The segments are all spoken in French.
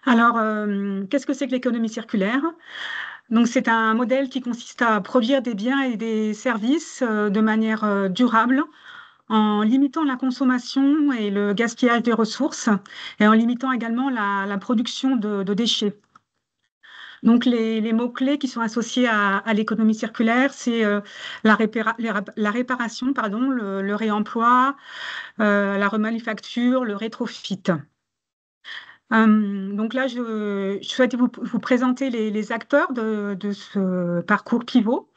Alors, qu'est-ce que c'est que l'économie circulaire? Donc, c'est un modèle qui consiste à produire des biens et des services de manière durable, en limitant la consommation et le gaspillage des ressources, et en limitant également la production de déchets. Donc, les mots-clés qui sont associés à l'économie circulaire, c'est la réparation, pardon, le réemploi, la remanufacture, le rétrofit. Donc là, je souhaitais vous présenter les acteurs de ce parcours pivot.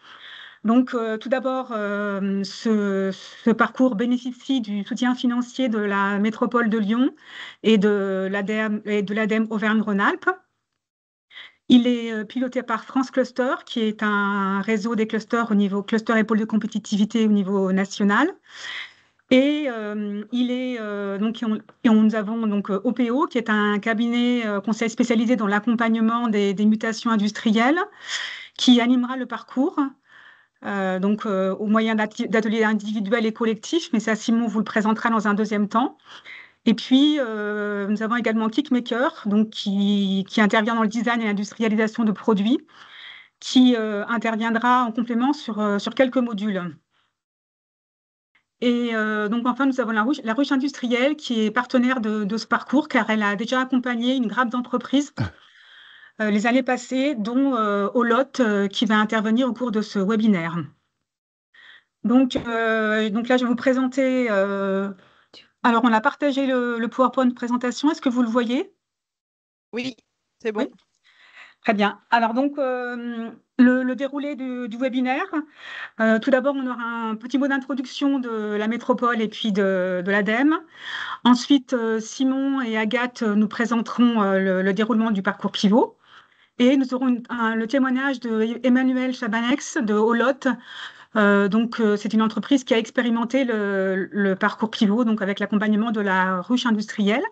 Donc, tout d'abord, ce parcours bénéficie du soutien financier de la métropole de Lyon et de l'ADEME Auvergne-Rhône-Alpes. Il est piloté par France Cluster, qui est un réseau des clusters au niveau cluster et pôle de compétitivité au niveau national. Et nous avons donc OPO, qui est un cabinet conseil spécialisé dans l'accompagnement des mutations industrielles, qui animera le parcours, au moyen d'ateliers individuels et collectifs, mais ça, Simon vous le présentera dans un deuxième temps. Et puis, nous avons également Kickmaker, donc qui intervient dans le design et l'industrialisation de produits, qui interviendra en complément sur quelques modules. Et donc enfin, nous avons la ruche industrielle qui est partenaire de ce parcours, car elle a déjà accompagné une grappe d'entreprises les années passées, dont Olot, qui va intervenir au cours de ce webinaire. Donc là, je vais vous présenter. Alors, on a partagé le PowerPoint de présentation. Est-ce que vous le voyez? Oui, c'est Oui, bon. très bien. Alors, donc, le déroulé du webinaire. Tout d'abord, on aura un petit mot d'introduction de la métropole et puis de l'ADEME. Ensuite, Simon et Agathe nous présenteront le déroulement du parcours pivot. Et nous aurons le témoignage de Emmanuel Chabanex de Olot. C'est une entreprise qui a expérimenté le parcours pivot, donc avec l'accompagnement de la ruche industrielle.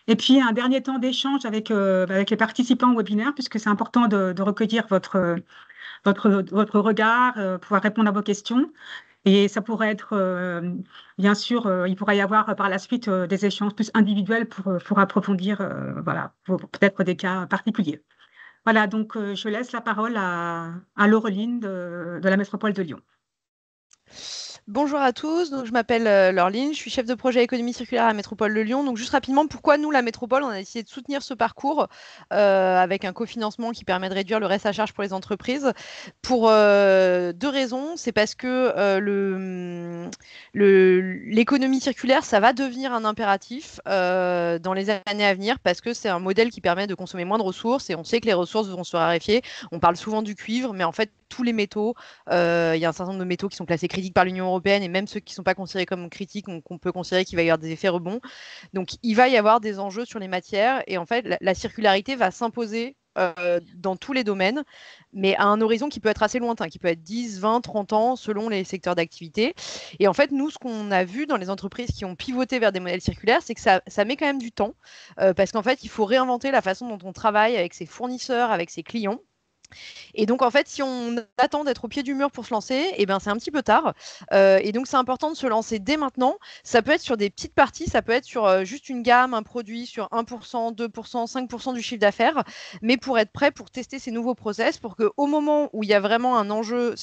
Et puis, un dernier temps d'échange avec les participants au webinaire, puisque c'est important de recueillir votre regard, pouvoir répondre à vos questions. Et ça pourrait être, bien sûr, il pourrait y avoir par la suite des échanges plus individuels pour approfondir, voilà, peut-être des cas particuliers. Voilà, donc je laisse la parole à Laureline de la métropole de Lyon. Bonjour à tous, donc je m'appelle Laureline, je suis chef de projet économie circulaire à la métropole de Lyon. Donc juste rapidement, pourquoi nous, la métropole, on a décidé de soutenir ce parcours avec un cofinancement qui permet de réduire le reste à charge pour les entreprises pour deux raisons. C'est parce que l'économie circulaire, ça va devenir un impératif dans les années à venir parce que c'est un modèle qui permet de consommer moins de ressources et on sait que les ressources vont se raréfier. On parle souvent du cuivre, mais en fait, tous les métaux, il y a un certain nombre de métaux qui sont classés critiques par l'Union européenne et même ceux qui ne sont pas considérés comme critiques, qu'on peut considérer qu'il va y avoir des effets rebonds. Donc, il va y avoir des enjeux sur les matières et en fait, la circularité va s'imposer dans tous les domaines, mais à un horizon qui peut être assez lointain, qui peut être 10, 20, 30 ans selon les secteurs d'activité. Et en fait, nous, ce qu'on a vu dans les entreprises qui ont pivoté vers des modèles circulaires, c'est que ça met quand même du temps, parce qu'en fait, il faut réinventer la façon dont on travaille avec ses fournisseurs, avec ses clients. Et donc, en fait, si on attend d'être au pied du mur pour se lancer, eh ben, c'est un petit peu tard. Et donc, c'est important de se lancer dès maintenant. Ça peut être sur des petites parties, ça peut être sur juste une gamme, un produit sur 1%, 2%, 5% du chiffre d'affaires, mais pour être prêt pour tester ces nouveaux process, pour qu'au moment où il y a vraiment un enjeu,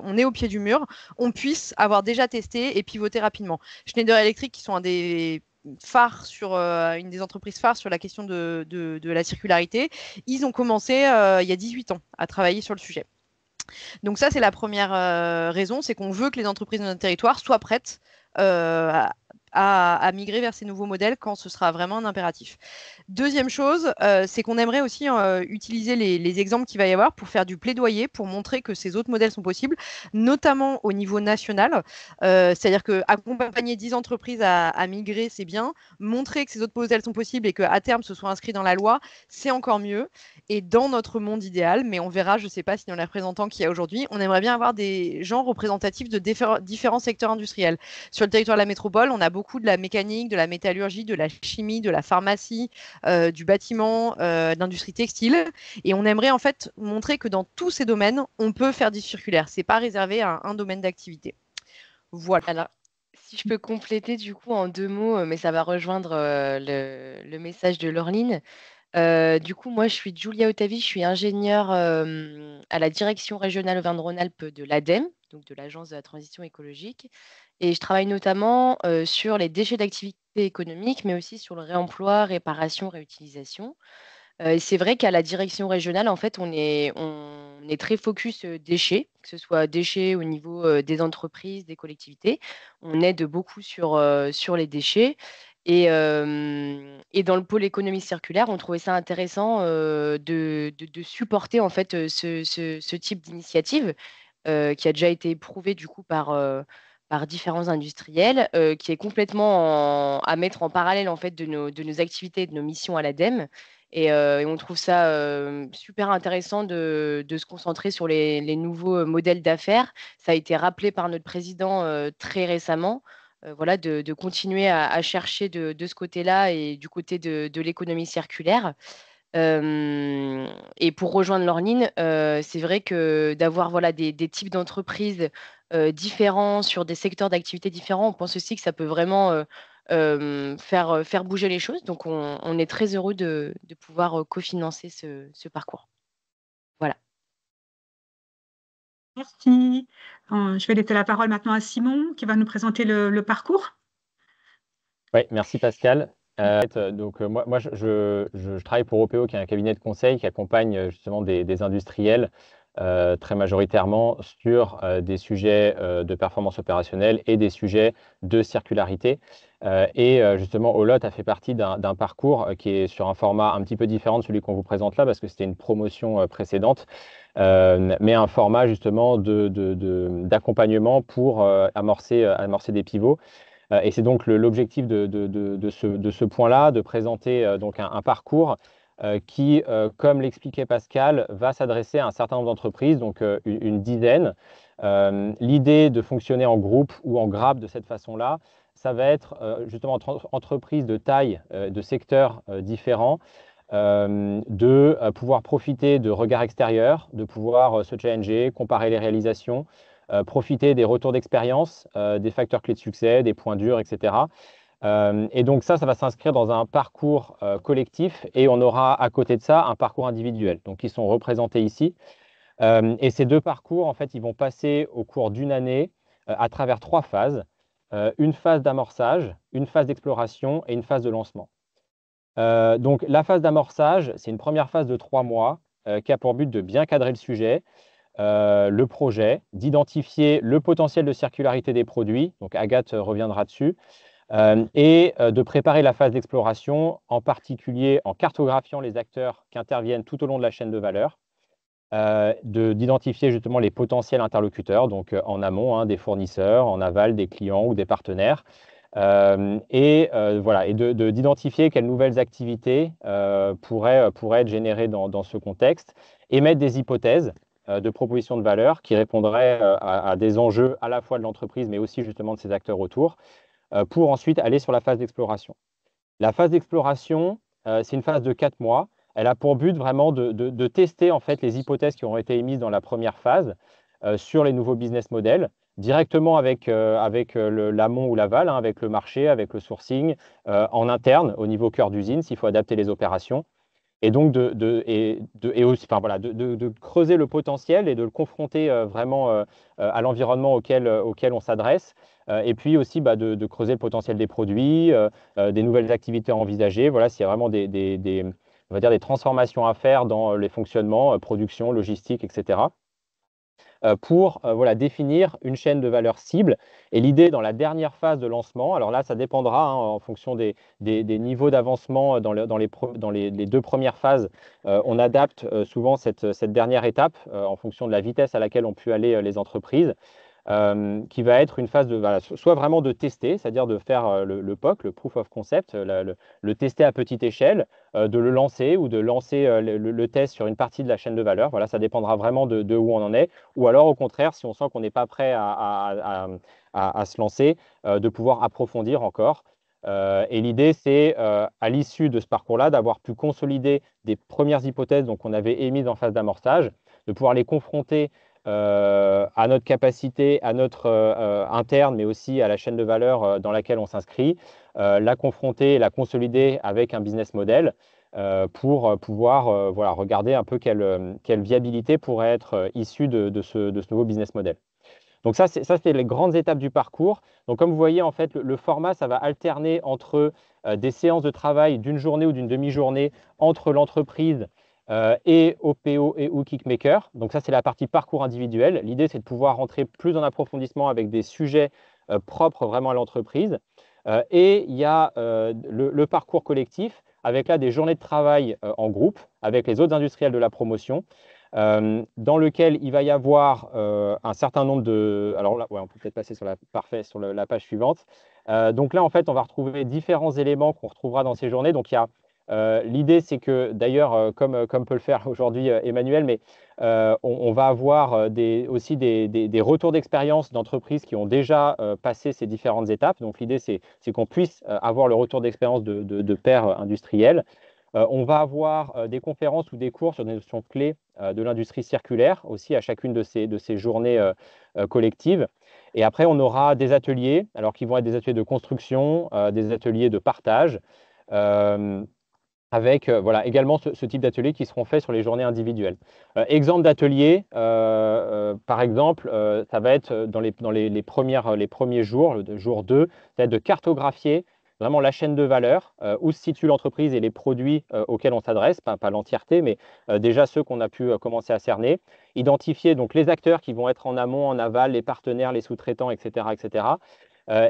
on est au pied du mur, on puisse avoir déjà testé et pivoter rapidement. Schneider Electric, qui sont un des une des entreprises phares sur la question de la circularité. Ils ont commencé il y a 18 ans à travailler sur le sujet. Donc ça, c'est la première raison, c'est qu'on veut que les entreprises de notre territoire soient prêtes à migrer vers ces nouveaux modèles quand ce sera vraiment un impératif. Deuxième chose, c'est qu'on aimerait aussi utiliser les exemples qu'il va y avoir pour faire du plaidoyer, pour montrer que ces autres modèles sont possibles, notamment au niveau national. C'est-à-dire qu'accompagner 10 entreprises à migrer, c'est bien. Montrer que ces autres modèles sont possibles et qu'à terme, ce soit inscrit dans la loi, c'est encore mieux. Et dans notre monde idéal, mais on verra, je ne sais pas si dans les représentants qu'il y a aujourd'hui, on aimerait bien avoir des gens représentatifs de différents secteurs industriels. Sur le territoire de la métropole, on a beaucoup de la mécanique, de la métallurgie, de la chimie, de la pharmacie, du bâtiment, de l'industrie textile. Et on aimerait en fait montrer que dans tous ces domaines, on peut faire du circulaire. Ce n'est pas réservé à un domaine d'activité. Voilà. Alors, si je peux compléter du coup en deux mots, mais ça va rejoindre le message de Laureline. Du coup, moi, je suis Julia Otavi, je suis ingénieure à la direction régionale Auvergne-Rhône-Alpes de l'ADEME, donc de l'Agence de la transition écologique. Et je travaille notamment sur les déchets d'activité économique, mais aussi sur le réemploi, réparation, réutilisation. Et c'est vrai qu'à la direction régionale, en fait, on est très focus déchets, que ce soit déchets au niveau des entreprises, des collectivités. On aide beaucoup sur les déchets. Et dans le pôle économie circulaire, on trouvait ça intéressant de supporter en fait ce type d'initiative qui a déjà été éprouvé du coup par différents industriels, qui est complètement à mettre en parallèle en fait de nos activités et de nos missions à l'ADEME. Et on trouve ça super intéressant de se concentrer sur les nouveaux modèles d'affaires. Ça a été rappelé par notre président très récemment. Voilà, de continuer à chercher de ce côté-là et du côté de l'économie circulaire. Euh, et pour rejoindre Lorline, c'est vrai que d'avoir voilà, des types d'entreprises différents sur des secteurs d'activité différents, on pense aussi que ça peut vraiment faire bouger les choses. Donc, on est très heureux de pouvoir cofinancer ce parcours. Voilà. Merci. Je vais laisser la parole maintenant à Simon qui va nous présenter le parcours. Oui, merci Pascal. Moi je travaille pour OPO, qui est un cabinet de conseil qui accompagne justement des industriels très majoritairement sur des sujets de performance opérationnelle et des sujets de circularité. Justement, Olot a fait partie d'un parcours qui est sur un format un petit peu différent de celui qu'on vous présente là, parce que c'était une promotion précédente, mais un format justement d'accompagnement pour amorcer des pivots. Et c'est donc l'objectif de ce point-là, de présenter donc un parcours qui, comme l'expliquait Pascal, va s'adresser à un certain nombre d'entreprises, donc une dizaine. L'idée de fonctionner en groupe ou en grappe de cette façon-là, ça va être justement entre entreprises de taille, de secteurs différents, de pouvoir profiter de regards extérieurs, de pouvoir se challenger, comparer les réalisations, profiter des retours d'expérience, des facteurs clés de succès, des points durs, etc. Et donc ça va s'inscrire dans un parcours collectif, et on aura à côté de ça un parcours individuel, donc qui sont représentés ici. Et ces deux parcours, en fait, ils vont passer au cours d'une année à travers trois phases. Une phase d'amorçage, une phase d'exploration et une phase de lancement. Donc la phase d'amorçage, c'est une première phase de 3 mois qui a pour but de bien cadrer le sujet, le projet, d'identifier le potentiel de circularité des produits, donc Agathe reviendra dessus, et de préparer la phase d'exploration, en particulier en cartographiant les acteurs qui interviennent tout au long de la chaîne de valeur, d'identifier justement les potentiels interlocuteurs, donc en amont, hein, des fournisseurs, en aval, des clients ou des partenaires, voilà, et d'identifier quelles nouvelles activités pourraient être générées dans ce contexte, émettre des hypothèses de propositions de valeur qui répondraient à des enjeux à la fois de l'entreprise, mais aussi justement de ses acteurs autour, pour ensuite aller sur la phase d'exploration. La phase d'exploration, c'est une phase de 4 mois. Elle a pour but vraiment de tester en fait les hypothèses qui ont été émises dans la première phase sur les nouveaux business models, directement avec l'amont ou l'aval, hein, avec le marché, avec le sourcing, en interne, au niveau cœur d'usine, s'il faut adapter les opérations. Et donc enfin, voilà, de creuser le potentiel et de le confronter vraiment à l'environnement auquel on s'adresse. Et puis aussi de creuser le potentiel des produits, des nouvelles activités envisagées. Voilà, s'il y a vraiment on va dire des transformations à faire dans les fonctionnements, production, logistique, etc. Pour voilà, définir une chaîne de valeur cible. Et l'idée dans la dernière phase de lancement, alors là, ça dépendra hein, en fonction des niveaux d'avancement dans les deux premières phases. On adapte souvent cette dernière étape en fonction de la vitesse à laquelle ont pu aller les entreprises. Qui va être une phase de, voilà, soit vraiment de tester, c'est-à-dire de faire le POC, le Proof of Concept, le tester à petite échelle, de le lancer ou de lancer le test sur une partie de la chaîne de valeur. Voilà, ça dépendra vraiment de où on en est. Ou alors, au contraire, si on sent qu'on n'est pas prêt à se lancer, de pouvoir approfondir encore. Et l'idée, c'est à l'issue de ce parcours-là, d'avoir pu consolider des premières hypothèses qu'on avait émises en phase d'amorçage, de pouvoir les confronter à notre capacité, à notre interne, mais aussi à la chaîne de valeur dans laquelle on s'inscrit, la confronter, la consolider avec un business model, pour pouvoir voilà, regarder un peu quelle viabilité pourrait être issue de ce nouveau business model. Donc ça, c'est les grandes étapes du parcours. Donc comme vous voyez, en fait, le format, ça va alterner entre des séances de travail d'une journée ou d'une demi-journée entre l'entreprise et OPO et ou Kickmaker. Donc ça, c'est la partie parcours individuel. L'idée, c'est de pouvoir rentrer plus en approfondissement avec des sujets propres vraiment à l'entreprise. Et il y a le parcours collectif avec là des journées de travail en groupe avec les autres industriels de la promotion. Dans lequel il va y avoir un certain nombre de... Alors là, ouais, on peut peut-être passer sur la page suivante. Donc là, en fait, on va retrouver différents éléments qu'on retrouvera dans ces journées. Donc il y a l'idée, c'est que d'ailleurs, comme peut le faire aujourd'hui Emmanuel, mais on va avoir aussi des retours d'expérience d'entreprises qui ont déjà passé ces différentes étapes. Donc l'idée, c'est qu'on puisse avoir le retour d'expérience de pairs industriels. On va avoir des conférences ou des cours sur des notions clés de l'industrie circulaire aussi à chacune de ces journées collectives. Et après, on aura des ateliers, alors qui vont être des ateliers de construction, des ateliers de partage, avec voilà, également ce type d'ateliers qui seront faits sur les journées individuelles. Exemple d'atelier, par exemple, ça va être dans les premiers jours, le jour 2, ça va être de cartographier vraiment la chaîne de valeur, où se situe l'entreprise et les produits auxquels on s'adresse, pas l'entièreté, mais déjà ceux qu'on a pu commencer à cerner. Identifier donc les acteurs qui vont être en amont, en aval, les partenaires, les sous-traitants, etc., etc.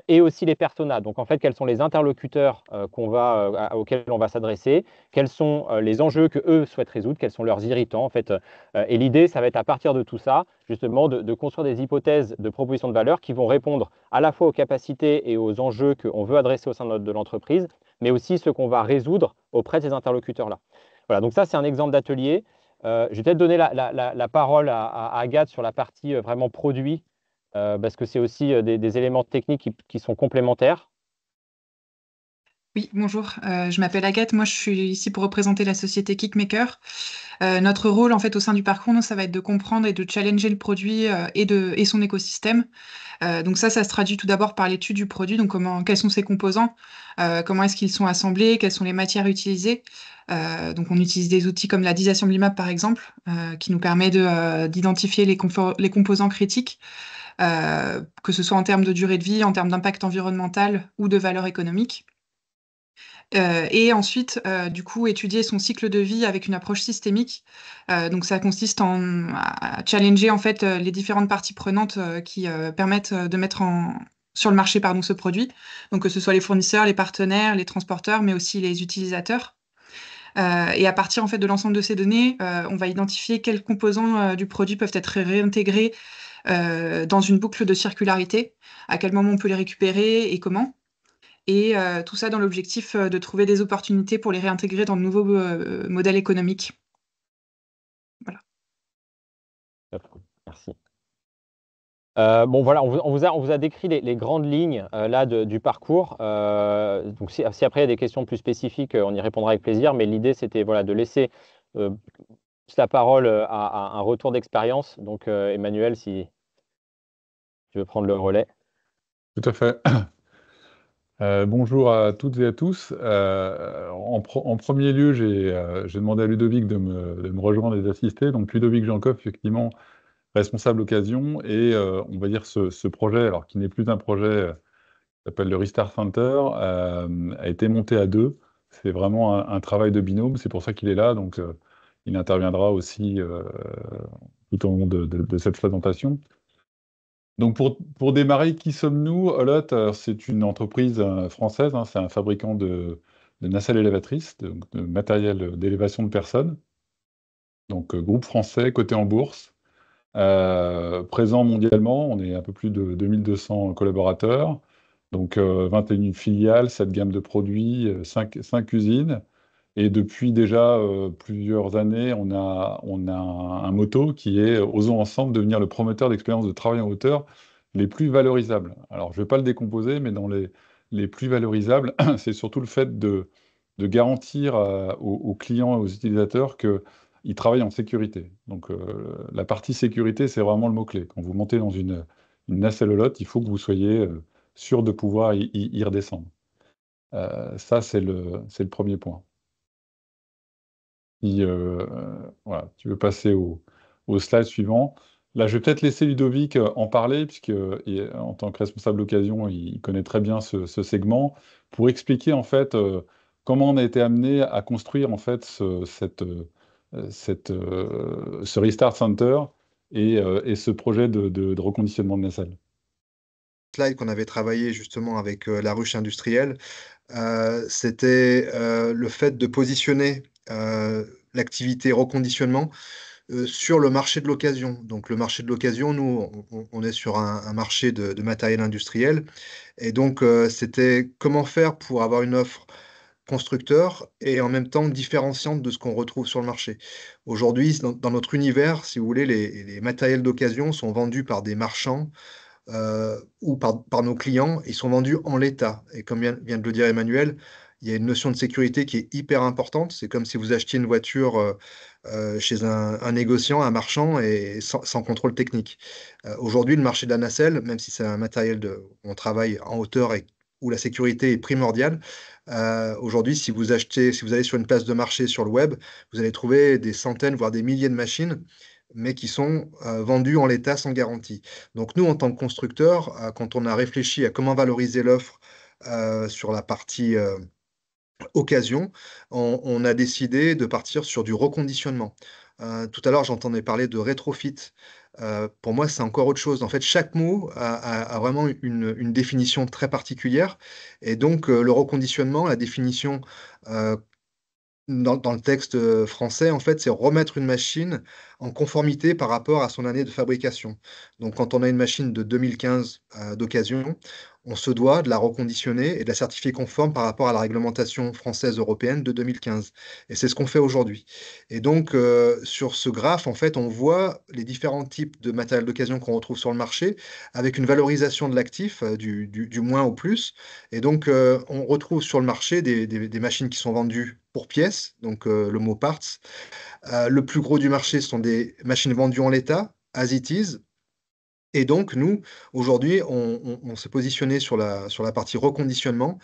Et aussi les personas. Donc en fait, quels sont les interlocuteurs auxquels on va s'adresser, quels sont les enjeux que eux souhaitent résoudre, quels sont leurs irritants en fait. Et l'idée, ça va être à partir de tout ça, justement, de construire des hypothèses de proposition de valeur qui vont répondre à la fois aux capacités et aux enjeux qu'on veut adresser au sein de l'entreprise, mais aussi ceux qu'on va résoudre auprès de ces interlocuteurs-là. Voilà, donc ça, c'est un exemple d'atelier. Je vais peut-être donner la parole à Agathe sur la partie vraiment produit, parce que c'est aussi des éléments techniques qui sont complémentaires. Oui, bonjour, je m'appelle Agathe, moi je suis ici pour représenter la société Kickmaker. Notre rôle en fait au sein du parcours, nous, ça va être de comprendre et de challenger le produit et son écosystème. Donc ça se traduit tout d'abord par l'étude du produit, donc quels sont ses composants, comment est-ce qu'ils sont assemblés, quelles sont les matières utilisées. Donc on utilise des outils comme la Disassembly Map par exemple, qui nous permet d'identifier les composants critiques, que ce soit en termes de durée de vie, en termes d'impact environnemental ou de valeur économique. Et ensuite, du coup, étudier son cycle de vie avec une approche systémique. Donc, ça consiste à challenger en fait les différentes parties prenantes qui permettent de mettre sur le marché ce produit. Donc, que ce soit les fournisseurs, les partenaires, les transporteurs, mais aussi les utilisateurs. Et à partir en fait de l'ensemble de ces données, on va identifier quels composants du produit peuvent être réintégrés dans une boucle de circularité, à quel moment on peut les récupérer et comment. Et tout ça dans l'objectif de trouver des opportunités pour les réintégrer dans de nouveaux modèles économiques. Voilà. Merci. Bon, voilà, on vous a décrit les grandes lignes là du parcours. Donc, si après il y a des questions plus spécifiques, on y répondra avec plaisir. Mais l'idée, c'était voilà, de laisser la parole à un retour d'expérience. Donc, Emmanuel, si tu veux prendre le relais. Tout à fait. Bonjour à toutes et à tous. En premier lieu, j'ai demandé à Ludovic de me rejoindre et d'assister. Donc Ludovic Jancoff, effectivement, responsable occasion. Et on va dire ce projet, alors qui n'est plus un projet qui s'appelle le Restart Center, a été monté à deux. C'est vraiment un travail de binôme. C'est pour ça qu'il est là. Donc il interviendra aussi tout au long de cette présentation. Donc pour démarrer, qui sommes-nous? Olot, c'est une entreprise française, hein, c'est un fabricant de nacelles élévatrices, de matériel d'élévation de personnes. Donc groupe français, coté en bourse, présent mondialement, on est un peu plus de 2200 collaborateurs, donc 21 filiales, 7 gammes de produits, 5 usines. Et depuis déjà plusieurs années, on a un motto qui est osons ensemble devenir le promoteur d'expériences de travail en hauteur les plus valorisables. Alors, je ne vais pas le décomposer, mais dans les plus valorisables, c'est surtout le fait de garantir aux clients et aux utilisateurs qu'ils travaillent en sécurité. Donc, la partie sécurité, c'est vraiment le mot-clé. Quand vous montez dans une nacelle holotte, il faut que vous soyez sûr de pouvoir y redescendre. Ça, c'est le premier point. Si voilà, tu veux passer au slide suivant. Là, je vais peut-être laisser Ludovic en parler, puisque en tant que responsable d'occasion, il connaît très bien ce segment, pour expliquer en fait comment on a été amené à construire en fait ce Restart Center et ce projet de reconditionnement de nacelle. Slide qu'on avait travaillé justement avec la ruche industrielle, c'était le fait de positionner l'activité reconditionnement sur le marché de l'occasion. Donc le marché de l'occasion, nous, on est sur un marché de matériel industriel. Et donc, c'était comment faire pour avoir une offre constructeur et en même temps différenciante de ce qu'on retrouve sur le marché. Aujourd'hui, dans notre univers, si vous voulez, les matériels d'occasion sont vendus par des marchands ou par nos clients, ils sont vendus en l'état. Et comme vient de le dire Emmanuel, il y a une notion de sécurité qui est hyper importante. C'est comme si vous achetiez une voiture chez un négociant, un marchand, et sans contrôle technique. Aujourd'hui, le marché de la nacelle, même si c'est un matériel on travaille en hauteur et où la sécurité est primordiale, aujourd'hui, si vous allez sur une place de marché sur le web, vous allez trouver des centaines, voire des milliers de machines, mais qui sont vendues en l'état sans garantie. Donc nous, en tant que constructeurs, quand on a réfléchi à comment valoriser l'offre sur la partie occasion, on a décidé de partir sur du reconditionnement. Tout à l'heure, j'entendais parler de rétrofit. Pour moi, c'est encore autre chose. En fait, chaque mot a vraiment une définition très particulière. Et donc, le reconditionnement, la définition dans le texte français, en fait, c'est remettre une machine en conformité par rapport à son année de fabrication. Donc, quand on a une machine de 2015 d'occasion, on se doit de la reconditionner et de la certifier conforme par rapport à la réglementation française européenne de 2015. Et c'est ce qu'on fait aujourd'hui. Et donc, sur ce graphe, en fait, on voit les différents types de matériel d'occasion qu'on retrouve sur le marché avec une valorisation de l'actif du moins au plus. Et donc, on retrouve sur le marché des machines qui sont vendues pour pièces, donc le mot parts. Le plus gros du marché sont des machines vendues en l'état, as it is. Et donc, nous, aujourd'hui, on s'est positionné sur la partie reconditionnement.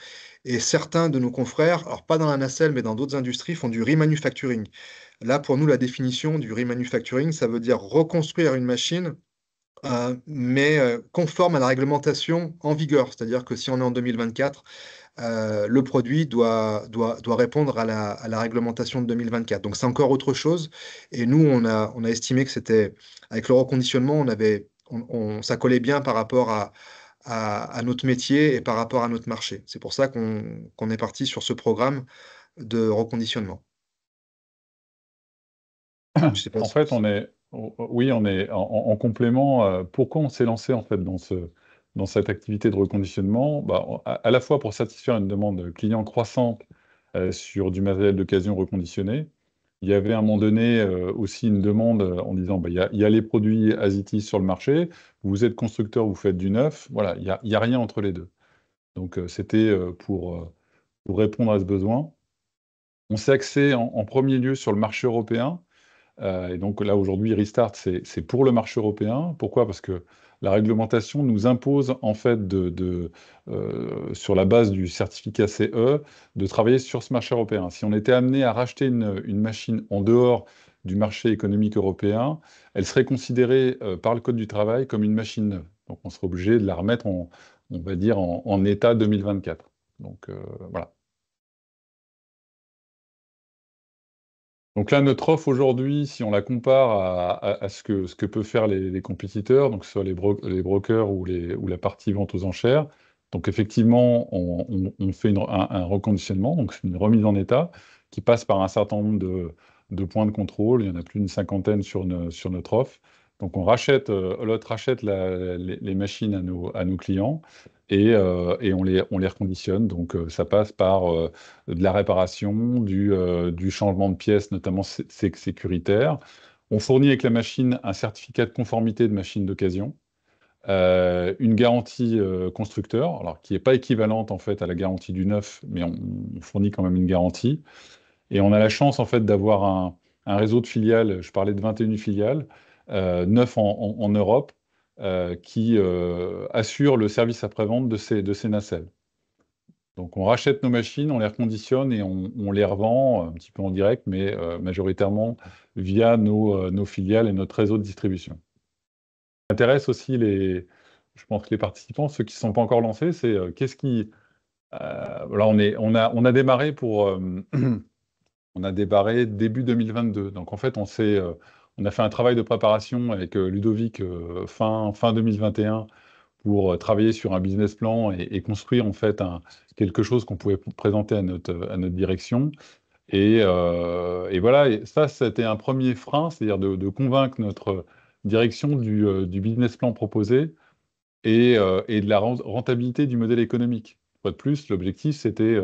Et certains de nos confrères, alors pas dans la nacelle, mais dans d'autres industries, font du remanufacturing. Là, pour nous, la définition du remanufacturing, ça veut dire reconstruire une machine mais conforme à la réglementation en vigueur. C'est-à-dire que si on est en 2024, le produit doit répondre à la réglementation de 2024. Donc c'est encore autre chose. Et nous, on a estimé que c'était, avec le reconditionnement, ça collait bien par rapport à notre métier et par rapport à notre marché. C'est pour ça qu'on est parti sur ce programme de reconditionnement. Je sais pas En si... fait, oui, on est en complément. Pourquoi on s'est lancé en fait dans cette activité de reconditionnement? Bah, à la fois pour satisfaire une demande client croissante sur du matériel d'occasion reconditionné. Il y avait à un moment donné aussi une demande en disant bah, il y a les produits Asitis sur le marché, vous êtes constructeur, vous faites du neuf, voilà, il y a rien entre les deux. Donc c'était pour répondre à ce besoin. On s'est axé en premier lieu sur le marché européen. Et donc là, aujourd'hui, Restart, c'est pour le marché européen. Pourquoi? Parce que la réglementation nous impose, en fait, sur la base du certificat CE, de travailler sur ce marché européen. Si on était amené à racheter une machine en dehors du marché économique européen, elle serait considérée par le Code du travail comme une machine neuve. Donc on serait obligé de la remettre, on va dire, en état 2024. Donc voilà. Donc là, notre offre aujourd'hui, si on la compare à ce que peuvent faire les compétiteurs, donc que ce soit les brokers ou la partie vente aux enchères, donc effectivement, on fait un reconditionnement, donc c'est une remise en état qui passe par un certain nombre de points de contrôle. Il y en a plus d'une cinquantaine sur notre offre. Donc l'autre rachète les machines à nos clients et on les reconditionne. Donc ça passe par de la réparation, du changement de pièces, notamment sécuritaire. On fournit avec la machine un certificat de conformité de machine d'occasion, une garantie constructeur, alors qui n'est pas équivalente en fait à la garantie du neuf, mais on fournit quand même une garantie. Et on a la chance en fait d'avoir un réseau de filiales, je parlais de 21 filiales, 9 en Europe, qui assurent le service après-vente de ces nacelles. Donc, on rachète nos machines, on les reconditionne et on les revend un petit peu en direct, mais majoritairement via nos filiales et notre réseau de distribution. Ça intéresse aussi je pense que les participants, ceux qui ne sont pas encore lancés, c'est qu'est-ce qui... Là, on a démarré on a démarré début 2022. Donc, en fait, on a fait un travail de préparation avec Ludovic fin 2021 pour travailler sur un business plan et construire en fait quelque chose qu'on pouvait présenter à notre direction. Et voilà, et ça, c'était un premier frein, c'est-à-dire de convaincre notre direction du business plan proposé et de la rentabilité du modèle économique. Une fois de plus, l'objectif, c'était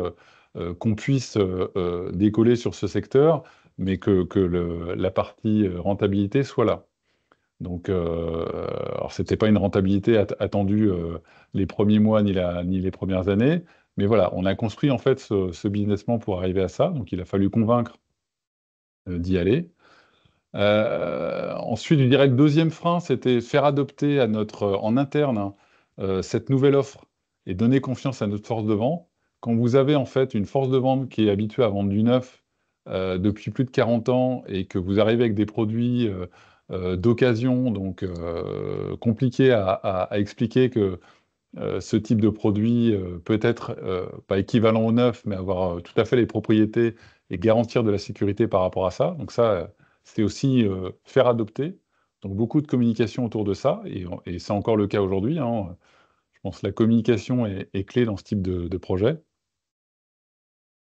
qu'on puisse décoller sur ce secteur, mais que la partie rentabilité soit là. Donc, alors c'était pas une rentabilité attendue les premiers mois ni les premières années, mais voilà, on a construit en fait ce business plan pour arriver à ça. Donc, il a fallu convaincre d'y aller. Ensuite, je dirais que le deuxième frein, c'était faire adopter en interne cette nouvelle offre et donner confiance à notre force de vente. Quand vous avez en fait une force de vente qui est habituée à vendre du neuf depuis plus de 40 ans et que vous arrivez avec des produits d'occasion, donc compliqués à expliquer que ce type de produit peut être pas équivalent au neuf, mais avoir tout à fait les propriétés et garantir de la sécurité par rapport à ça. Donc ça, c'est aussi faire adopter. Donc beaucoup de communication autour de ça, et c'est encore le cas aujourd'hui, hein. Je pense que la communication est clé dans ce type de projet.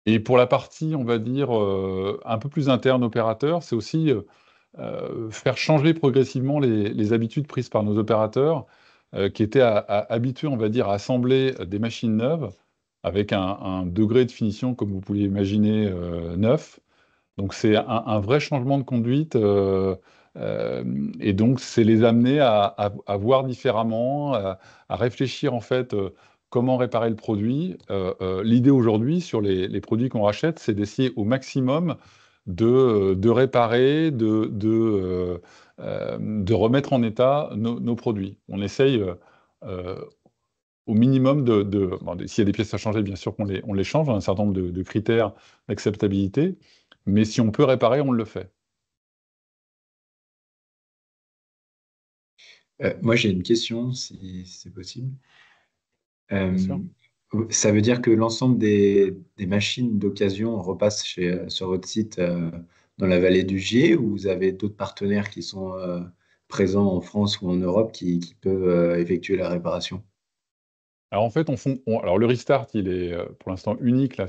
Et pour la partie, on va dire, un peu plus interne opérateur, c'est aussi faire changer progressivement les habitudes prises par nos opérateurs qui étaient habitués, on va dire, à assembler des machines neuves avec un degré de finition, comme vous pouvez imaginer, neuf. Donc c'est un vrai changement de conduite euh, et donc c'est les amener à voir différemment, à réfléchir en fait comment réparer le produit. L'idée aujourd'hui sur les produits qu'on rachète, c'est d'essayer au maximum de réparer, de remettre en état nos produits. On essaye euh, au minimum bon, s'il y a des pièces à changer, bien sûr on les change, on a un certain nombre de critères d'acceptabilité, mais si on peut réparer, on le fait. Moi, j'ai une question, si c'est possible. Bien Euh, sûr. Ça veut dire que l'ensemble des machines d'occasion repassent sur votre site dans la vallée du Gier, ou vous avez d'autres partenaires qui sont présents en France ou en Europe qui peuvent effectuer la réparation? Alors en fait, alors le Restart, il est pour l'instant unique là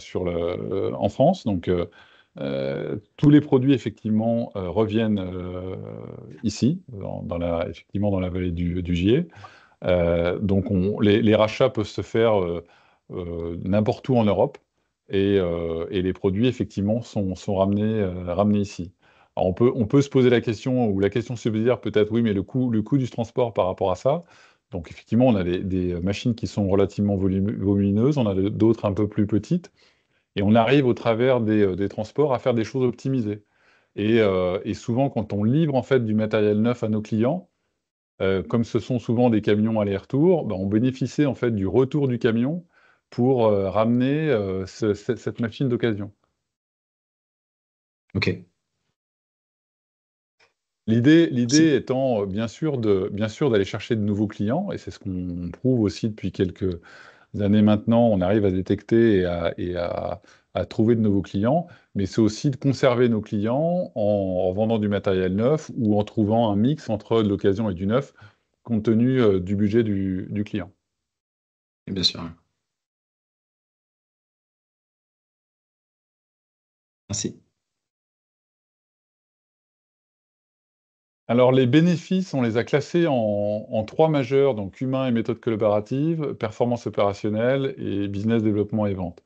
en France. Donc tous les produits effectivement reviennent ici, effectivement dans la vallée du Gier. Donc les rachats peuvent se faire n'importe où en Europe et les produits effectivement sont ramenés ici. Alors, on peut se poser la question, ou la question subsidiaire peut-être, oui, mais le coût du transport par rapport à ça. Donc effectivement, on a des machines qui sont relativement volumineuses, on a d'autres un peu plus petites, et on arrive au travers des transports à faire des choses optimisées. Et souvent, quand on livre en fait du matériel neuf à nos clients, comme ce sont souvent des camions aller-retour, ben, on bénéficie en fait du retour du camion pour ramener cette machine d'occasion. Ok, L'idée merci. étant bien sûr d'aller chercher de nouveaux clients, et c'est ce qu'on prouve aussi depuis quelques années maintenant, on arrive à détecter à trouver de nouveaux clients, mais c'est aussi de conserver nos clients en vendant du matériel neuf ou en trouvant un mix entre de l'occasion et du neuf, compte tenu du budget du client. Bien sûr. Merci. Alors, les bénéfices, on les a classés en trois majeurs, donc humain et méthode collaborative, performance opérationnelle et business développement et vente.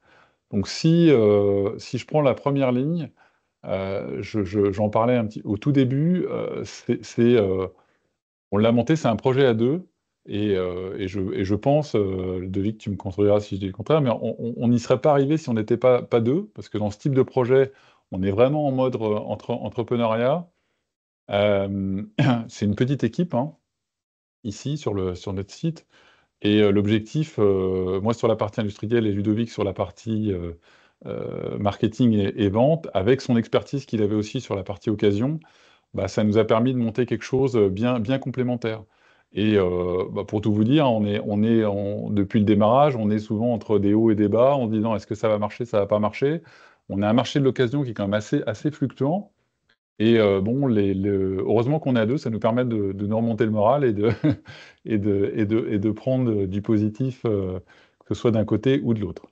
Donc, si je prends la première ligne, j'en parlais un petit au tout début, on l'a monté, c'est un projet à deux, et je pense, Ludovic, tu me contrediras si je dis le contraire, mais on n'y serait pas arrivé si on n'était pas deux, parce que dans ce type de projet, on est vraiment en mode entrepreneuriat. C'est une petite équipe, hein, ici sur notre site, Et l'objectif, moi sur la partie industrielle et Ludovic sur la partie marketing et vente, avec son expertise qu'il avait aussi sur la partie occasion, bah, ça nous a permis de monter quelque chose bien, bien complémentaire. Et bah, pour tout vous dire, depuis le démarrage, on est souvent entre des hauts et des bas, en se disant est-ce que ça va marcher, ça va pas marcher. On a un marché de l'occasion qui est quand même assez fluctuant. Et bon, heureusement qu'on est à deux, ça nous permet de nous remonter le moral et de prendre du positif, que ce soit d'un côté ou de l'autre.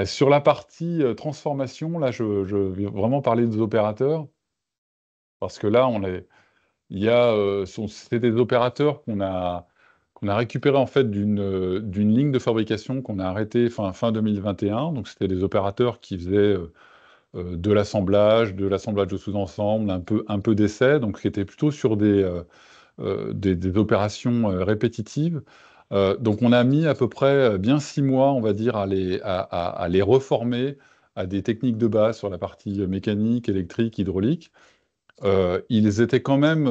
Sur la partie transformation, là, je vais vraiment parler des opérateurs, parce que là, c'est des opérateurs qu'on a récupérés en fait d'une ligne de fabrication qu'on a arrêtée fin 2021. Donc, c'était des opérateurs qui faisaient de l'assemblage de sous-ensembles, un peu d'essais, donc qui était plutôt sur des opérations répétitives. Donc on a mis à peu près bien 6 mois, on va dire, à les reformer à des techniques de base sur la partie mécanique, électrique, hydraulique. Ils étaient quand même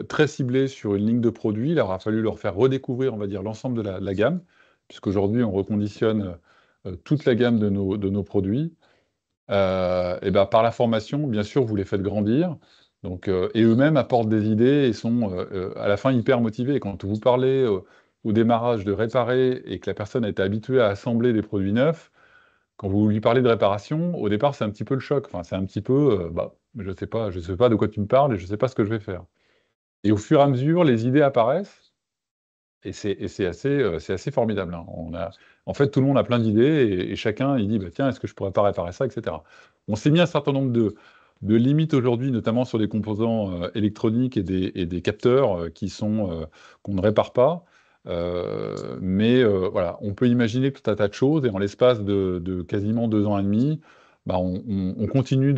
très ciblés sur une ligne de produits. Il aura fallu leur faire redécouvrir, on va dire, l'ensemble de la gamme, puisqu'aujourd'hui on reconditionne toute la gamme de nos produits. Et ben, par la formation, bien sûr, vous les faites grandir. Donc, et eux-mêmes apportent des idées et sont à la fin hyper motivés. Quand vous parlez au démarrage de réparer et que la personne a été habituée à assembler des produits neufs, quand vous lui parlez de réparation, au départ, c'est un petit peu le choc. Enfin, c'est un petit peu, bah, je sais pas de quoi tu me parles et je sais pas ce que je vais faire. Et au fur et à mesure, les idées apparaissent. Et c'est assez formidable, hein. En fait, tout le monde a plein d'idées et chacun, il dit, bah, tiens, est-ce que je pourrais pas réparer ça, etc. On s'est mis un certain nombre de limites aujourd'hui, notamment sur des composants électroniques et des capteurs qu'on ne répare pas. Mais voilà, on peut imaginer tout un tas de choses et en l'espace de quasiment 2 ans et demi, bah, on continue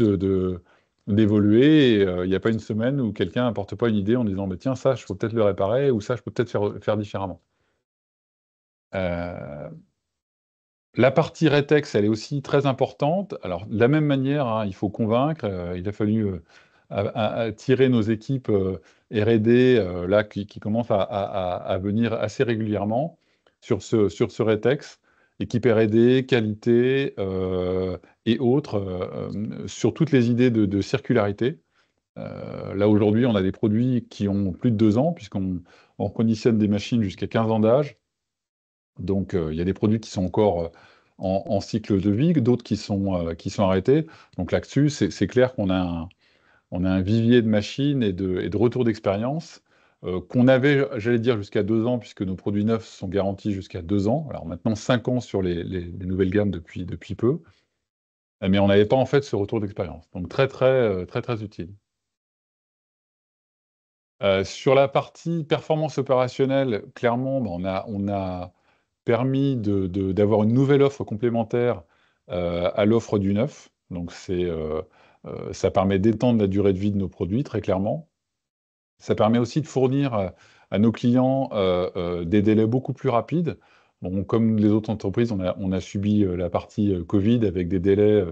d'évoluer. Il n'y a pas une semaine où quelqu'un n'apporte pas une idée en disant bah, tiens, ça, je peux peut-être le réparer ou ça, je peux peut-être faire différemment. Euh, la partie rétex, elle est aussi très importante. Alors, de la même manière, hein, il faut convaincre. Il a fallu à tirer nos équipes R&D là, qui commencent à venir assez régulièrement sur ce rétex. Équipe R&D, qualité et autres, sur toutes les idées de circularité. Là, aujourd'hui, on a des produits qui ont plus de 2 ans, on conditionne des machines jusqu'à 15 ans d'âge. Donc, il y a des produits qui sont encore en cycle de vie, d'autres qui sont arrêtés. Donc là-dessus, c'est clair on a un vivier de machines et de retour d'expérience qu'on avait, j'allais dire, jusqu'à 2 ans, puisque nos produits neufs sont garantis jusqu'à 2 ans. Alors maintenant, 5 ans sur les nouvelles gammes depuis peu. Mais on n'avait pas en fait ce retour d'expérience. Donc très utile. Sur la partie performance opérationnelle, clairement, bah, on a permis d'avoir une nouvelle offre complémentaire à l'offre du neuf. Donc, ça permet d'étendre la durée de vie de nos produits, très clairement. Ça permet aussi de fournir à nos clients des délais beaucoup plus rapides. Bon, comme les autres entreprises, on a subi la partie Covid avec des délais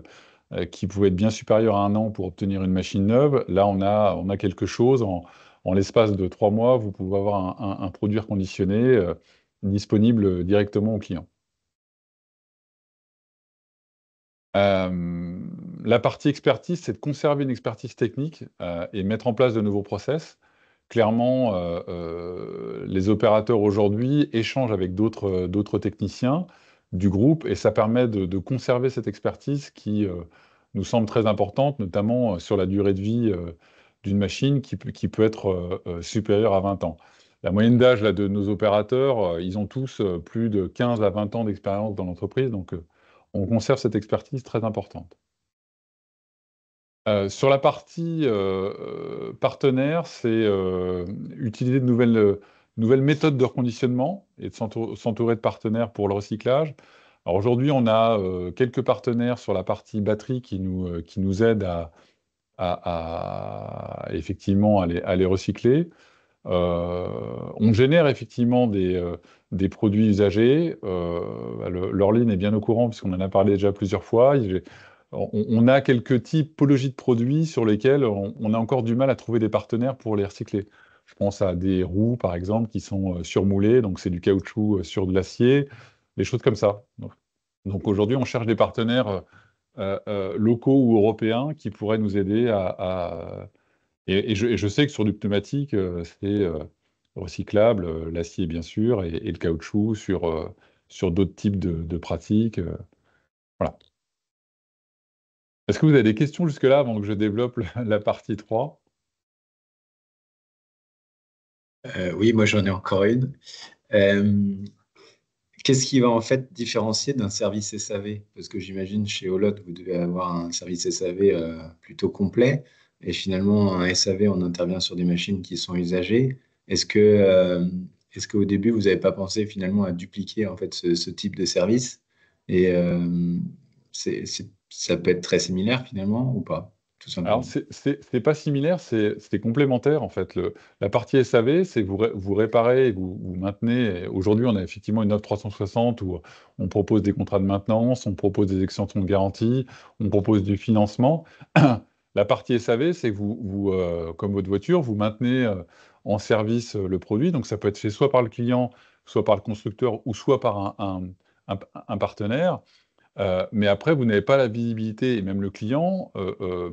qui pouvaient être bien supérieurs à 1 an pour obtenir une machine neuve. Là, on a quelque chose. En l'espace de 3 mois, vous pouvez avoir un produit reconditionné disponible directement au client. La partie expertise, c'est de conserver une expertise technique et mettre en place de nouveaux process. Clairement, les opérateurs aujourd'hui échangent avec d'autres techniciens du groupe et ça permet de conserver cette expertise qui nous semble très importante, notamment sur la durée de vie d'une machine qui peut être supérieure à 20 ans. La moyenne d'âge là, de nos opérateurs, ils ont tous plus de 15 à 20 ans d'expérience dans l'entreprise, donc on conserve cette expertise très importante. Sur la partie partenaire, c'est utiliser de nouvelles méthodes de reconditionnement et de s'entourer de partenaires pour le recyclage. Alors aujourd'hui, on a quelques partenaires sur la partie batterie qui nous aident effectivement à les recycler. On génère effectivement des produits usagés. Laureline est bien au courant puisqu'on en a parlé déjà plusieurs fois. On a quelques typologies de produits sur lesquels on a encore du mal à trouver des partenaires pour les recycler. Je pense à des roues, par exemple, qui sont surmoulées, donc c'est du caoutchouc sur de l'acier, des choses comme ça. Donc aujourd'hui, on cherche des partenaires locaux ou européens qui pourraient nous aider et je sais que sur du pneumatique, c'est recyclable, l'acier bien sûr, et le caoutchouc sur d'autres types de pratiques. Voilà. Est-ce que vous avez des questions jusque-là avant que je développe la partie 3? Oui, moi j'en ai encore une. Euh, Qu'est-ce qui va en fait différencier d'un service SAV? Parce que j'imagine chez Olot, vous devez avoir un service SAV plutôt complet. Et finalement, un SAV, on intervient sur des machines qui sont usagées. Est-ce qu'au début, vous n'avez pas pensé finalement à dupliquer en fait ce type de service? Et ça peut être très similaire finalement ou pas, tout Alors, simplement. c'est pas similaire, c'est complémentaire en fait. La partie SAV, c'est que vous réparez et vous maintenez. Aujourd'hui, on a effectivement une offre 360 où on propose des contrats de maintenance, on propose des extensions de garantie, on propose du financement. La partie SAV, c'est que comme votre voiture, vous maintenez en service le produit. Donc, ça peut être fait soit par le client, soit par le constructeur, ou soit par un partenaire. Mais après, vous n'avez pas la visibilité, et même le client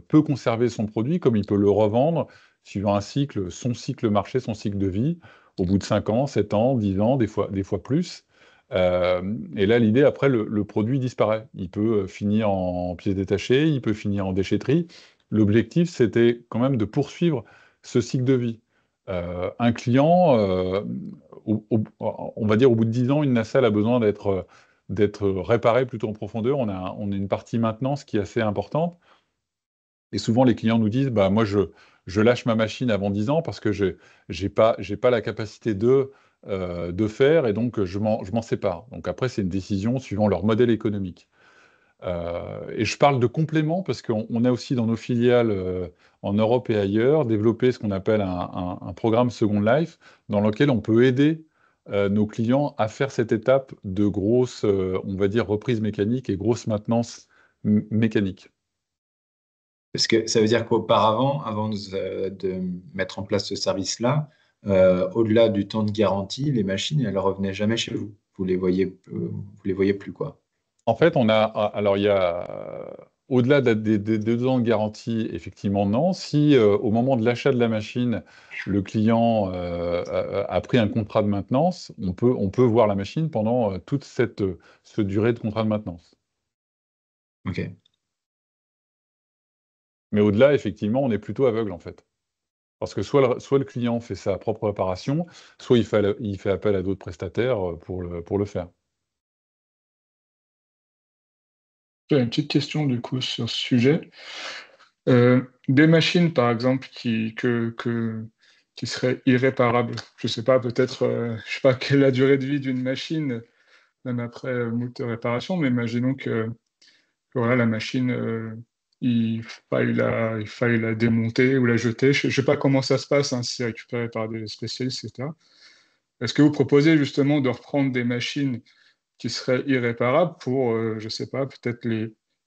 peut conserver son produit comme il peut le revendre suivant son cycle marché, son cycle de vie, au bout de 5 ans, 7 ans, 10 ans, des fois plus. Et là, l'idée, après, le produit disparaît. Il peut finir en pièces détachées, il peut finir en déchetterie. L'objectif, c'était quand même de poursuivre ce cycle de vie. Un client, on va dire au bout de 10 ans, une nacelle a besoin d'être réparé plutôt en profondeur. On a une partie maintenance qui est assez importante. Et souvent, les clients nous disent, bah, moi, je lâche ma machine avant 10 ans parce que j'ai pas la capacité de faire et donc je m'en sépare. Donc après, c'est une décision suivant leur modèle économique. Et je parle de complément parce qu'on a aussi dans nos filiales en Europe et ailleurs développé ce qu'on appelle un programme Second Life dans lequel on peut aider nos clients à faire cette étape de grosse, on va dire, reprise mécanique et grosse maintenance mécanique. Parce que ça veut dire qu'auparavant, avant de mettre en place ce service-là, au-delà du temps de garantie, les machines, elles ne revenaient jamais chez vous. Vous les voyez plus, quoi. En fait, alors il y a, au-delà des 2 ans de garantie, effectivement, non. Si au moment de l'achat de la machine, le client a pris un contrat de maintenance, on peut voir la machine pendant toute cette durée de contrat de maintenance. Ok. Mais au-delà, effectivement, on est plutôt aveugle, en fait. Parce que soit le client fait sa propre réparation, soit il fait appel à d'autres prestataires pour le faire. J'ai une petite question du coup sur ce sujet. Des machines, par exemple, qui seraient irréparables. Je sais pas, peut-être, je sais pas quelle est la durée de vie d'une machine, même après moult réparations, mais imaginons que voilà, la machine, il faille la démonter ou la jeter. Je sais pas comment ça se passe, hein, si c'est récupéré par des spécialistes, etc. Est-ce que vous proposez justement de reprendre des machines qui seraient irréparables pour, je sais pas, peut-être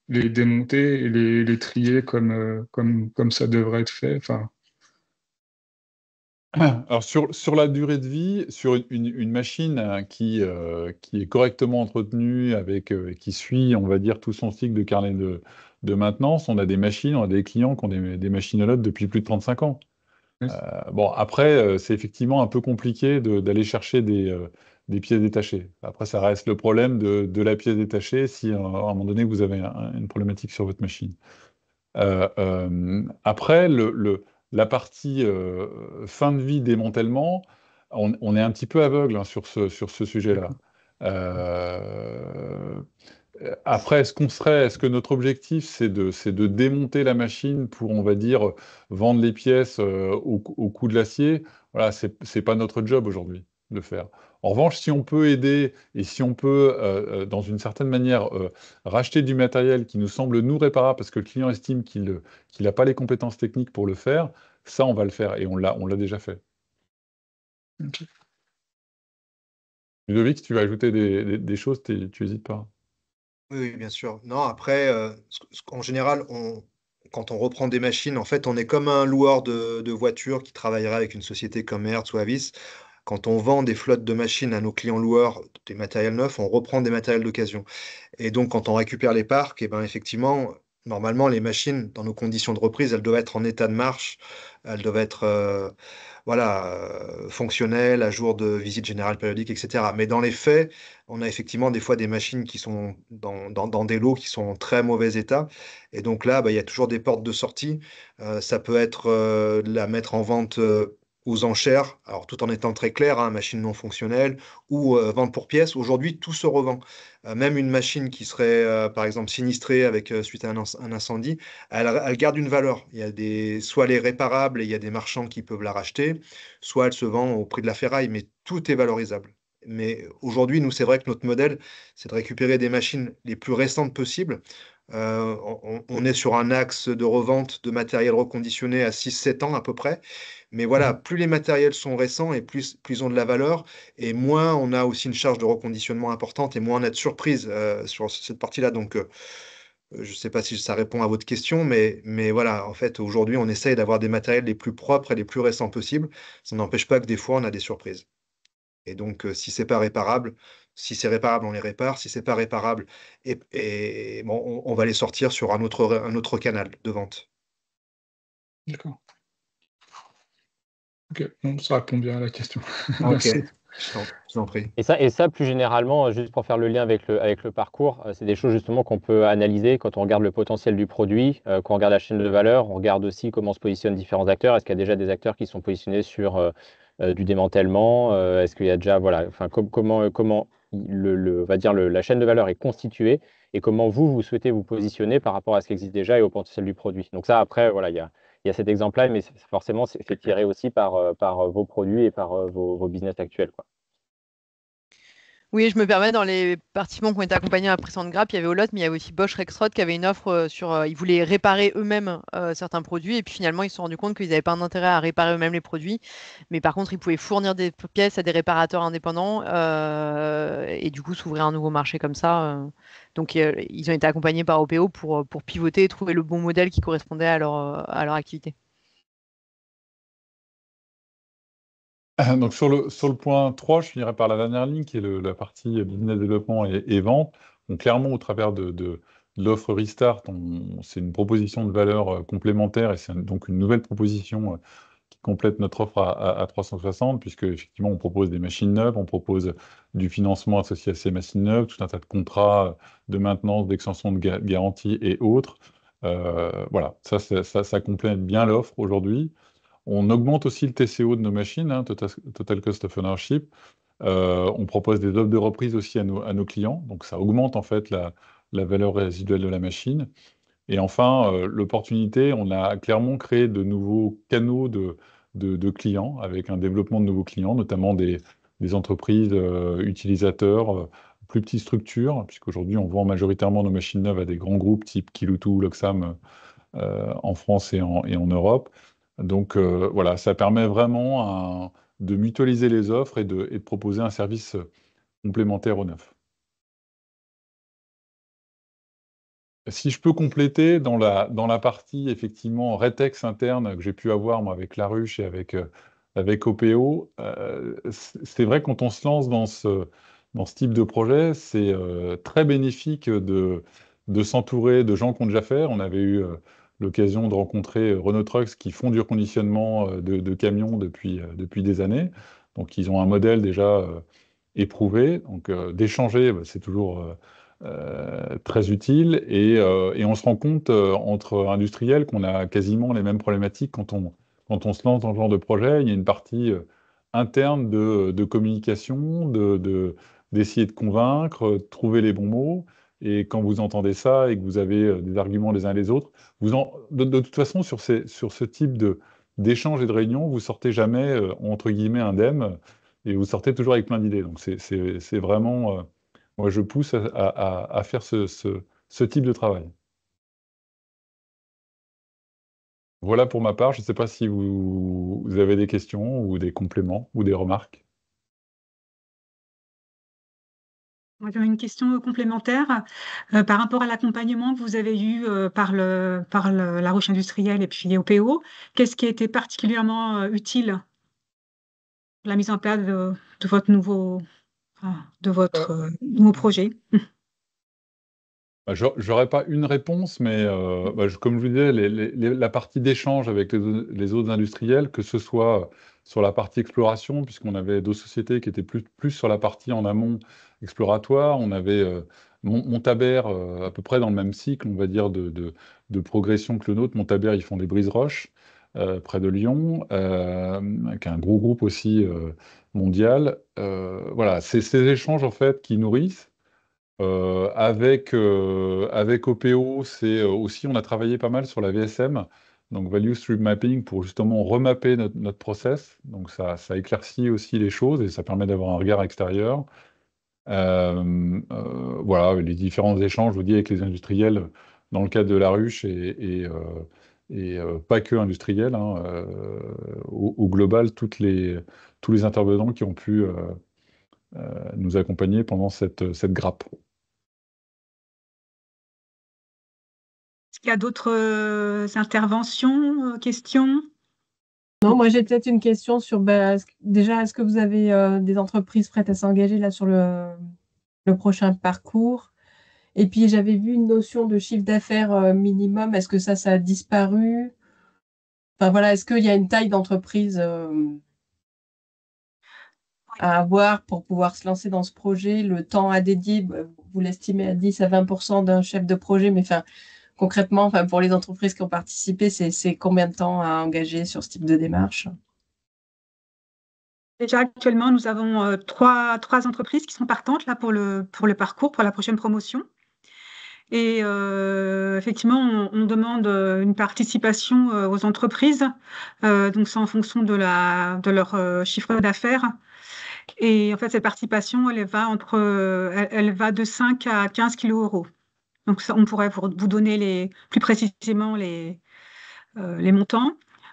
les démonter et les trier comme ça devrait être fait. Enfin, Alors sur la durée de vie, sur une machine qui est correctement entretenue, qui suit, on va dire, tout son cycle de carnet de maintenance, on a des clients qui ont des machines Olot depuis plus de 35 ans. Bon, après, c'est effectivement un peu compliqué d'aller chercher des pièces détachées. Après, ça reste le problème de la pièce détachée si à un moment donné vous avez une problématique sur votre machine. Après, la partie fin de vie démantèlement, on est un petit peu aveugle hein, sur ce sujet-là. Euh, Après, est-ce que notre objectif, c'est de démonter la machine pour, on va dire, vendre les pièces au coût de l'acier? Voilà, c'est pas notre job aujourd'hui de le faire. En revanche, si on peut aider et si on peut, dans une certaine manière, racheter du matériel qui nous semble nous réparable parce que le client estime qu'il n'a pas les compétences techniques pour le faire, ça, on va le faire et on l'a déjà fait. ok. Ludovic, si tu veux ajouter des choses, tu n'hésites pas. Oui, oui, bien sûr. Non, après, en général, quand on reprend des machines, en fait, on est comme un loueur de voitures qui travaillerait avec une société comme Hertz ou Avis. Quand on vend des flottes de machines à nos clients loueurs, des matériels neufs, on reprend des matériels d'occasion. Et donc, quand on récupère les parcs, et ben, effectivement, normalement, les machines, dans nos conditions de reprise, elles doivent être en état de marche, elles doivent être fonctionnelles, à jour de visite générale périodique, etc. Mais dans les faits, on a effectivement des fois des machines qui sont dans des lots qui sont en très mauvais état. Et donc là, bah, il y a toujours des portes de sortie. Ça peut être de la mettre en vente aux enchères, alors tout en étant très clair, hein, machine non fonctionnelle, ou vente pour pièces. Aujourd'hui, tout se revend. Même une machine qui serait, par exemple, sinistrée avec, suite à un incendie, elle garde une valeur. Il y a soit elle est réparable et il y a des marchands qui peuvent la racheter, soit elle se vend au prix de la ferraille, mais tout est valorisable. Mais aujourd'hui, nous, c'est vrai que notre modèle, c'est de récupérer des machines les plus récentes possibles. On est sur un axe de revente de matériel reconditionné à 6-7 ans à peu près. Mais voilà, plus les matériels sont récents et plus ils ont de la valeur, et moins on a aussi une charge de reconditionnement importante et moins on a de surprises sur cette partie-là. Donc, je ne sais pas si ça répond à votre question, mais voilà, en fait, aujourd'hui, on essaye d'avoir des matériels les plus propres et les plus récents possibles. Ça n'empêche pas que des fois, on a des surprises. Et donc, si c'est pas réparable, si c'est réparable, on les répare. Si c'est pas réparable, et bon, on va les sortir sur un autre canal de vente. D'accord. Ok, bon, ça répond bien à la question. Ok, Merci. je vous en prie. Et ça, plus généralement, juste pour faire le lien avec le parcours, c'est des choses justement qu'on peut analyser quand on regarde le potentiel du produit, quand on regarde la chaîne de valeur, on regarde aussi comment se positionnent différents acteurs. Est-ce qu'il y a déjà des acteurs qui sont positionnés sur du démantèlement? Est-ce qu'il y a déjà, voilà, enfin, comment on va dire la chaîne de valeur est constituée et comment vous souhaitez vous positionner par rapport à ce qui existe déjà et au potentiel du produit. Donc ça, après, voilà, il y a cet exemple-là, mais forcément, c'est tiré aussi par vos produits et par vos business actuels, quoi. Oui, je me permets, dans les participants qui ont été accompagnés à la précédente grappe, il y avait Olot, mais il y avait aussi Bosch Rexroth qui avait une offre sur. Ils voulaient réparer eux-mêmes certains produits, et puis finalement, ils se sont rendus compte qu'ils n'avaient pas un intérêt à réparer eux-mêmes les produits, mais par contre, ils pouvaient fournir des pièces à des réparateurs indépendants, et du coup, s'ouvrir un nouveau marché comme ça. Donc, ils ont été accompagnés par OPO pour pivoter et trouver le bon modèle qui correspondait à leur activité. Donc sur le point 3, je finirai par la dernière ligne, qui est la partie business développement et vente. Donc clairement, au travers de l'offre Restart, c'est une proposition de valeur complémentaire, et c'est donc une nouvelle proposition qui complète notre offre à 360, puisque effectivement, on propose des machines neuves, on propose du financement associé à ces machines neuves, tout un tas de contrats de maintenance, d'extension de garantie et autres. Voilà, ça complète bien l'offre aujourd'hui. On augmente aussi le TCO de nos machines, hein, Total Cost of Ownership. On propose des offres de reprise aussi à nos clients, donc ça augmente en fait la valeur résiduelle de la machine. Et enfin, l'opportunité, on a clairement créé de nouveaux canaux de clients, avec un développement de nouveaux clients, notamment des entreprises utilisateurs, plus petites structures, puisqu'aujourd'hui on vend majoritairement nos machines neuves à des grands groupes type Kiloutou, Loxam, en France et en Europe. Donc voilà, ça permet vraiment de mutualiser les offres et de proposer un service complémentaire au neuf. Si je peux compléter dans la partie effectivement rétex interne que j'ai pu avoir moi, avec Laruche et avec OPO, c'est vrai que quand on se lance dans ce type de projet, c'est très bénéfique de s'entourer de gens qui ont déjà fait. On avait eu l'occasion de rencontrer Renault Trucks qui font du reconditionnement de camions depuis des années. Donc ils ont un modèle déjà éprouvé. Donc d'échanger, bah, c'est toujours très utile. Et on se rend compte entre industriels qu'on a quasiment les mêmes problématiques quand on se lance dans ce genre de projet. Il y a une partie interne de communication, d'essayer de convaincre, de trouver les bons mots. Et quand vous entendez ça et que vous avez des arguments les uns les autres, de toute façon, sur ce type d'échange et de réunion, vous sortez jamais, entre guillemets, indemne, et vous sortez toujours avec plein d'idées. Donc c'est vraiment, moi je pousse à faire ce type de travail. Voilà pour ma part. Je ne sais pas si vous avez des questions ou des compléments ou des remarques. Moi, j'avais une question complémentaire par rapport à l'accompagnement que vous avez eu la recherche industrielle et puis OPO. Qu'est-ce qui a été particulièrement utile pour la mise en place de votre nouveau projet? Bah, j'aurais pas une réponse, mais comme je vous disais, la partie d'échange avec les autres industriels, que ce soit sur la partie exploration, puisqu'on avait d'autres sociétés qui étaient plus sur la partie en amont exploratoire, on avait Montabert à peu près dans le même cycle, on va dire, de progression que le nôtre. Montabert, ils font des brises-roches près de Lyon, avec un gros groupe aussi mondial. Voilà, c'est ces échanges en fait qui nourrissent. Avec OPO, c'est aussi, on a travaillé pas mal sur la VSM, donc Value Stream Mapping, pour justement remapper notre process. Donc ça éclaircit aussi les choses et ça permet d'avoir un regard extérieur. Voilà, les différents échanges, je vous dis, avec les industriels dans le cadre de la ruche et pas que industriels, hein, au global, tous les intervenants qui ont pu nous accompagner pendant cette grappe. Est-ce qu'il y a d'autres interventions, questions? Non, moi j'ai peut-être une question sur déjà, est-ce que vous avez des entreprises prêtes à s'engager là sur le prochain parcours? Et puis j'avais vu une notion de chiffre d'affaires minimum. Est-ce que ça a disparu? Enfin voilà, est-ce qu'il y a une taille d'entreprise à avoir pour pouvoir se lancer dans ce projet? Le temps à dédier, vous l'estimez à 10 à 20% d'un chef de projet, mais enfin concrètement, enfin, pour les entreprises qui ont participé, c'est combien de temps à engager sur ce type de démarche? Déjà, actuellement, nous avons trois entreprises qui sont partantes là, pour le parcours, pour la prochaine promotion. Et effectivement, on demande une participation aux entreprises. Donc, c'est en fonction de leur chiffre d'affaires. Et en fait, cette participation, elle va de 5 à 15 kilos euros. Donc, ça, on pourrait vous donner plus précisément les montants.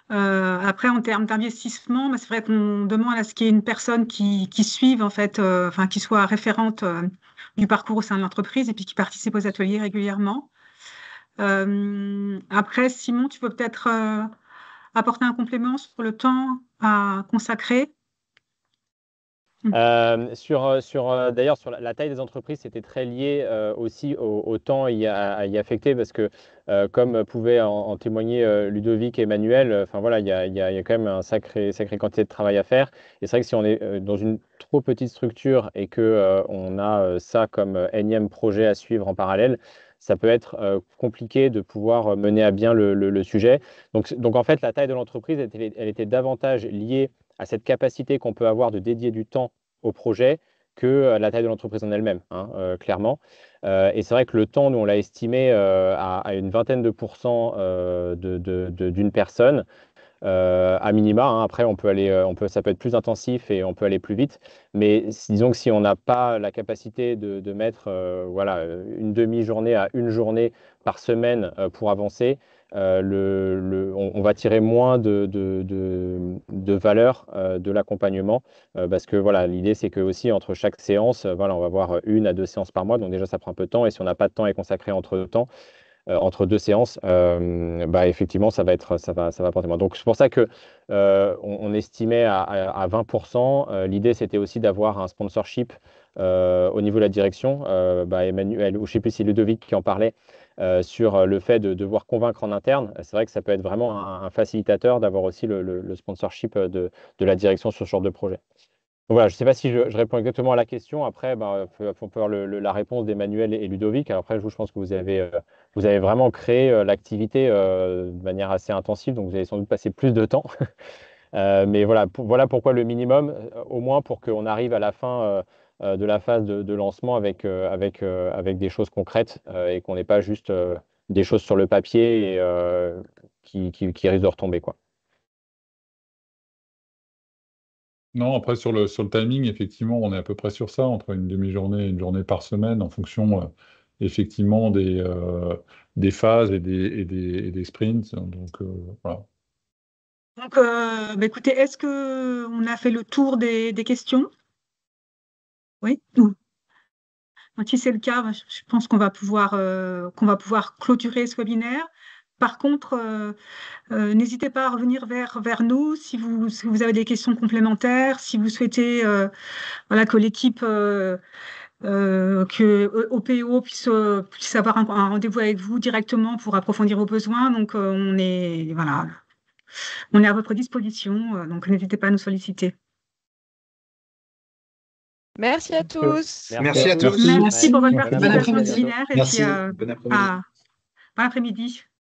Après, en termes d'investissement, c'est vrai qu'on demande à ce qu'il y ait une personne qui suive, en fait, qui soit référente du parcours au sein de l'entreprise et puis qui participe aux ateliers régulièrement. Après, Simon, tu peux peut-être apporter un complément sur le temps à consacrer. D'ailleurs, sur la taille des entreprises, c'était très lié aussi au temps à y affecter parce que, comme pouvaient en témoigner Ludovic et Emmanuel, enfin voilà, il y a quand même un sacré quantité de travail à faire. Et c'est vrai que si on est dans une trop petite structure et que on a ça comme énième projet à suivre en parallèle, ça peut être compliqué de pouvoir mener à bien le sujet. Donc en fait, la taille de l'entreprise, elle était davantage liée à cette capacité qu'on peut avoir de dédier du temps au projet que la taille de l'entreprise en elle-même, hein, clairement. Et c'est vrai que le temps, nous, on l'a estimé à une vingtaine de pourcents d'une personne, à minima. Hein. Après, ça peut être plus intensif et on peut aller plus vite. Mais disons que si on n'a pas la capacité de mettre voilà, une demi-journée à une journée par semaine pour avancer, on va tirer moins de valeur de l'accompagnement parce que voilà, l'idée c'est que aussi entre chaque séance, voilà, on va avoir 1 à 2 séances par mois, donc déjà ça prend un peu de temps et si on n'a pas de temps à y consacrer entre deux séances, effectivement ça va porter moins. Donc c'est pour ça que on estimait à 20%. L'idée c'était aussi d'avoir un sponsorship au niveau de la direction. Emmanuel, ou je ne sais plus si Ludovic qui en parlait, sur le fait de devoir convaincre en interne. C'est vrai que ça peut être vraiment un facilitateur d'avoir aussi le sponsorship de la direction sur ce genre de projet. Donc voilà, je ne sais pas si je réponds exactement à la question. Après, on peut avoir la réponse d'Emmanuel et Ludovic. Alors après, je pense que vous avez vraiment créé l'activité de manière assez intensive, donc vous avez sans doute passé plus de temps. Mais voilà pourquoi le minimum, au moins pour qu'on arrive à la fin de la phase de lancement avec des choses concrètes et qu'on n'ait pas juste des choses sur le papier et, qui risquent de retomber, quoi. Non, après sur le timing, effectivement, on est à peu près sur ça, entre une demi-journée et une journée par semaine, en fonction effectivement des phases et des sprints. Donc voilà. Donc, écoutez, est-ce qu'on a fait le tour des questions? Oui. Si c'est le cas, je pense qu'on va pouvoir clôturer ce webinaire. Par contre, n'hésitez pas à revenir vers nous si vous avez des questions complémentaires, si vous souhaitez voilà, que l'équipe, que OPO puisse avoir un rendez-vous avec vous directement pour approfondir vos besoins. Donc, voilà, on est à votre disposition. Donc, n'hésitez pas à nous solliciter. Merci à tous. Merci à tous. Merci pour votre Bon participation au après-midi. webinaire. Et Merci. puis, Bon après-midi. bon après-midi.